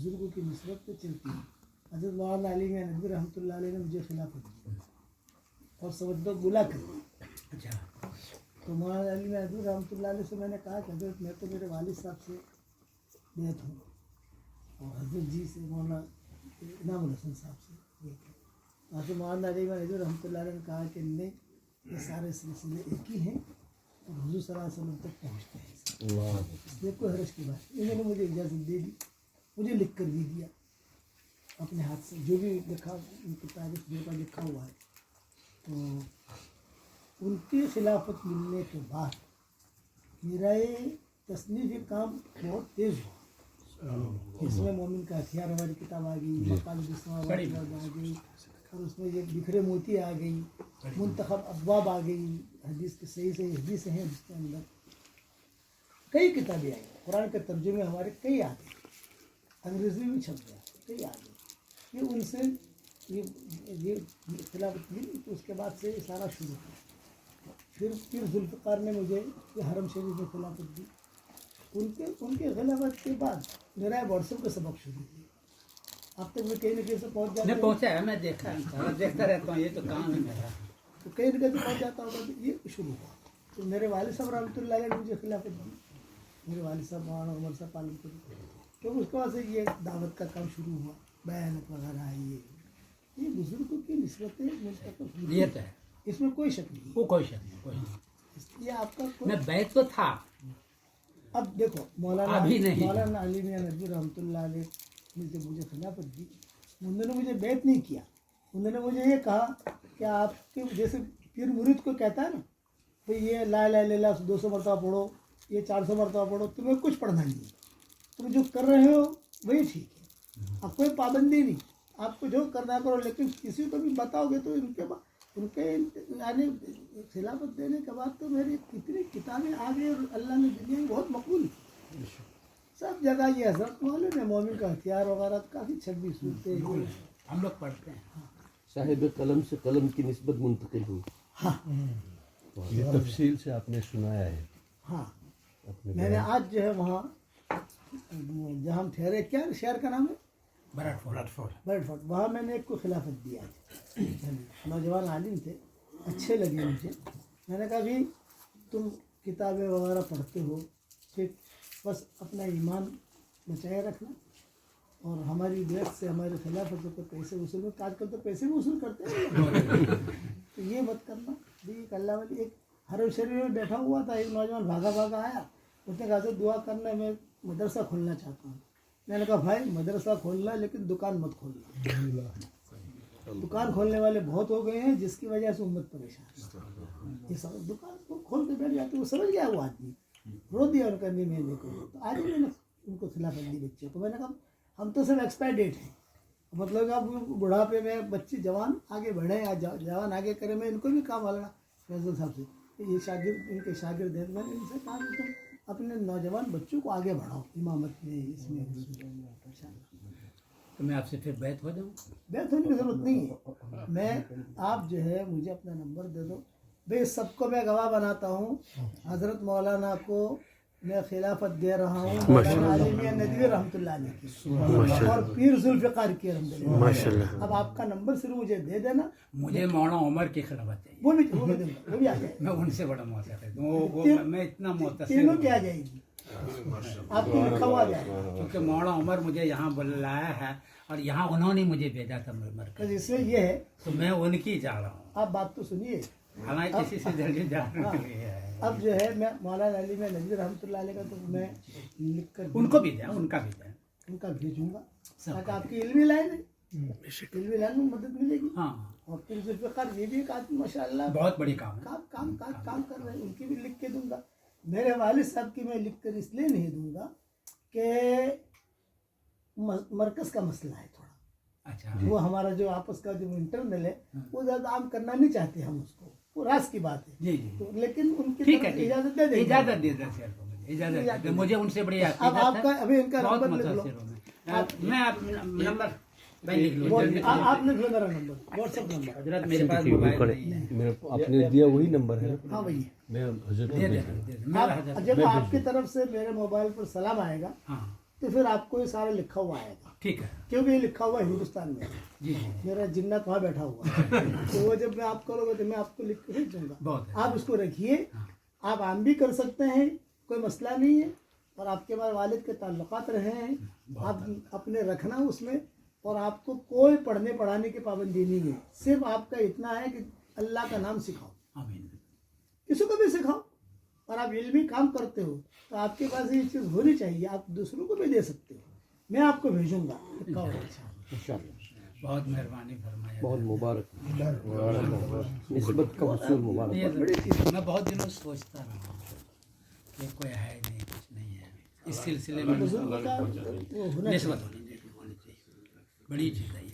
बुजुर्गों की नस्बत पे चलती है। हज़रत मौलाना अली मियां नदवी रहमतुल्लाह अलैह ने मुझे खिलाफत दी और सवद्दो बुला कर। अच्छा, तो मौलाना अली मियां नदवी रहमतुल्लाह अलैह से मैंने कहा कि हज़रत मैं तो मेरे वालिद साहब से बैत हूँ और हज़रत जी से मौलाना इनामुल हसन साहब से बैत हूँ। तो हज़रत मौलाना अली मियां नदवी रहमतुल्लाह अलैह ने कहा कि नहीं, ये सारे सिलसिले एक ही हैं और हुज़ूर सल्लल्लाहु अलैहि वसल्लम तक पहुँचते हैं। इसलिए कोई हर्ज की बात नहीं। इन्होंने मुझे इजाज़त दे दी, मुझे लिख कर भी दिया अपने हाथ से, जो भी लिखा उनकी तारीफ जो का लिखा हुआ है। तो उनकी खिलाफत मिलने के बाद मेरा ये तसनीफ़ी काम बहुत तेज़ हुआ। इसमें मोमिन का हथियार हमारी किताब आ गई, मकाल बिस्मा आ गई, और उसमें ये बिखरे मोती आ गई, मुंतखब अब्वाब आ गई, हदीस के सही सही हदीस हैं जिसके अंदर कई किताबें आई। कुरान के तर्जुमे हमारे कई आ गए, अंग्रेज़ी में छप गया, कई आ गए। ये उनसे ये खिलाफत मिली। तो उसके बाद से ये सारा शुरू हुआ। फिर जुल्फ़िकार ने मुझे ये हरम शरीफ में खिलाफत दी। उनके खिलाफत के बाद मेरा व्हाट्सएप का सबक शुरू हुआ। अब तक मैं कहीं न कहीं से पहुँच जाता मैं पहुँचा है, मैं देखा देखता रहता हूँ, ये तो काम है मेरा। तो कहीं न कहीं से पहुँच जाता होगा। तो ये शुरू हुआ। तो मेरे वालिद साहब रहमतुल्लाह अलैह ने मुझे खिलाफत दी, मेरे वालिद साहब मौलाना उमर साहब पालनपुरी। तो उसके बाद से ये दावत का काम शुरू हुआ, बयानत वगैरह ये बुजुर्गों की निस्बतें ये तो है, इसमें कोई शक नहीं। वो कोई शक नहीं, कोई नहीं। इसलिए आपका मैं बैत तो था, अब देखो मौलाना अभी नहीं। मौलाना अली मियां नदवी रहमतुल्लाह अलैह ने जब मुझे खिलाफत दी, उन्होंने मुझे बैत नहीं किया। उन्होंने मुझे ये कहा कि आपके जैसे पीर मुरीद को कहता है ना, भाई ये ला इलाहा इल्लल्लाह 200 मरतबा पढ़ो, ये 400 मरतबा पढ़ो, तुम्हें कुछ पढ़ना नहीं है, तुम जो कर रहे हो वही ठीक है। अब कोई पाबंदी नहीं, आपको जो करना करो, लेकिन किसी को भी बताओगे तो उनके यानी खिलाफत देने के बाद तो मेरी कितनी किताबें आ गई और अल्लाह ने दुनिया में बहुत मकबूल की। सब जगह ये हज़रत मालूम है, मोमिन का हथियार वगैरह काफ़ी 26 सूरतें हम लोग पढ़ते हैं। साहिब कलम से कलम की निस्बत मुंतकिल हुई। हाँ ये तफसील से आपने सुनाया है। हाँ, मैंने आज जो है वहाँ जहाँ हम ठहरे, क्या शहर का नाम है, बर्डफोर्ड, वहाँ मैंने एक को खिलाफत दिया। नौजवान आलिम थे, अच्छे लगे मुझे। मैंने कहा भी तुम किताबें वगैरह पढ़ते हो, फिर बस अपना ईमान बचाए रखना और हमारी बैत से हमारे खिलाफत को पैसे वसूल में, आजकल तो पैसे भी वसूल करते हैं तो ये मत करना। भी एक अल्लाह वाली एक हरम शरीफ में बैठा हुआ था, एक नौजवान भागा आया, उसने कहा दुआ करना, मैं मदरसा खोलना चाहता हूँ। मैंने कहा भाई मदरसा खोलना, लेकिन दुकान मत खोलना। दुकान खोलने वाले बहुत हो गए हैं, जिसकी वजह से उम्मत परेशान है। ये सब दुकान को खोल के बैठ जाते, वो समझ गया वो आदमी, रो दिया उनका नहीं मैं देखो। तो आज मैंने उनको खिलाफत दी बच्चे को। मैंने कहा हम तो सब एक्सपायर डेट हैं, मतलब अब बुढ़ापे में बच्चे जवान आगे बढ़े या जवान आगे करे, मैं इनको भी काम वाला फैजल साहब से, ये शागिर्द इनके शागिर्द हैं। मैंने इनसे कहा कि तुम अपने नौजवान बच्चों को आगे बढ़ाओ इमामत में, इसमें। तो मैं आपसे फिर बैत हो जाऊँ? बैत होने की ज़रूरत नहीं है। मैं आप जो है मुझे अपना नंबर दे दो, भाई सबको मैं गवाह बनाता हूँ। हज़रत मौलाना को मैं खिलाफत दे रहा हूँ, मौलाना अली मियां नदवी रहमतुल्लाह अलैह की और पीर जुल्फ़िकार की रहमतुल्लाह। माशाअल्लाह। अब आपका नंबर सिर्फ मुझे दे देना। मुझे मौलाना उमर की खिलाफत चाहिए, वो भी दूंगा, वो भी आ जाएगा। मैं उनसे बड़ा मोहतसिर हूँ, मैं इतना मोहतसिर तीनों की आ जाएगी, आपको लिखा हुआ आ जाएगा। क्योंकि मौलाना उमर मुझे यहाँ बुलाया है और यहाँ उन्होंने मुझे भेजा था मरकज़। इसमें ये है, तो मैं उनकी जा रहा हूँ। आप बात तो सुनिए, हालांकि किसी से जल्दी जाने के लिए है। अब जो है मैं मौलाना अली मियां नदवी रहमतुल्लाह अलैह का तो मैं लिख कर उनको भी दें, उनका भी दें, उनका भेजूंगा, ताकि आपकी इल्मी लाइन है, इल्मी लाइन में मदद मिलेगी। हाँ, और फिर जुल्फ़िकार ये भी एक आदमी माशाअल्लाह बहुत बड़ी काम है। काम कर रहे हैं, उनकी भी लिख के दूंगा। मेरे वालिद साहब की मैं लिख कर इसलिए नहीं दूंगा कि मरकज़ का मसला है थोड़ा, अच्छा, वो हमारा जो आपस का जो इंटरनल है वो ज़्यादा आम करना नहीं चाहते हम उसको, वो राज की बात है। जी जी, तो लेकिन उनकी ठीक है, इजाज़त दे देंगे। इजाज़त दे दे सर, इजाज़त दे, मुझे उनसे बड़ी अब आपका अभी इनका बहुत नंबर लिख लो, मुतासिर हूँ मैं आप नंबर भाई लिख लो जल्दी। आप लिख लो मेरा नंबर, व्हाट्सएप नंबर। हजरत मेरे पास मोबाइल नहीं है। मेरे आपने दिया वही नंबर है। हाँ भैया, मैं हजरत दे दे, को दे दे, मेरा हजरत। जब आपकी तरफ से मेरे मोबाइल पर सलाम आएगा हाँ, तो फिर आपको ये सारा लिखा हुआ आएगा, ठीक है क्योंकि ये लिखा हुआ हिंदुस्तान में है। जी जी मेरा जिन्नत वहाँ बैठा हुआ है तो वो जब मैं आप करोगे तो मैं आपको लिख के भेज दूंगा। बहुत है। आप इसको रखिए, आप आम भी कर सकते हैं, कोई मसला नहीं है। और आपके बाद वालिद के ताल्लुकात रहे हैं, आप अपने रखना उसमें। और आपको कोई पढ़ने पढ़ाने की पाबंदी नहीं है, सिर्फ आपका इतना है कि अल्लाह का नाम सिखाओ, आमीन किसी को भी सिखाओ। और आप इल्मी काम करते हो तो आपके पास ये चीज़ होनी चाहिए, आप दूसरों को भी दे सकते हो। मैं आपको भेजूंगा। बहुत मेहरबानी फरमाया। बहुत मुबारक, निस्बत का वसूल मुबारक। ये मैं बहुत दिनों से सोचता रहा कि कोई है नहीं, कुछ नहीं है। इस सिलसिले में बुजुर्ग का वो होना निस्बत होनी चाहिए, बड़ी चीज़ है।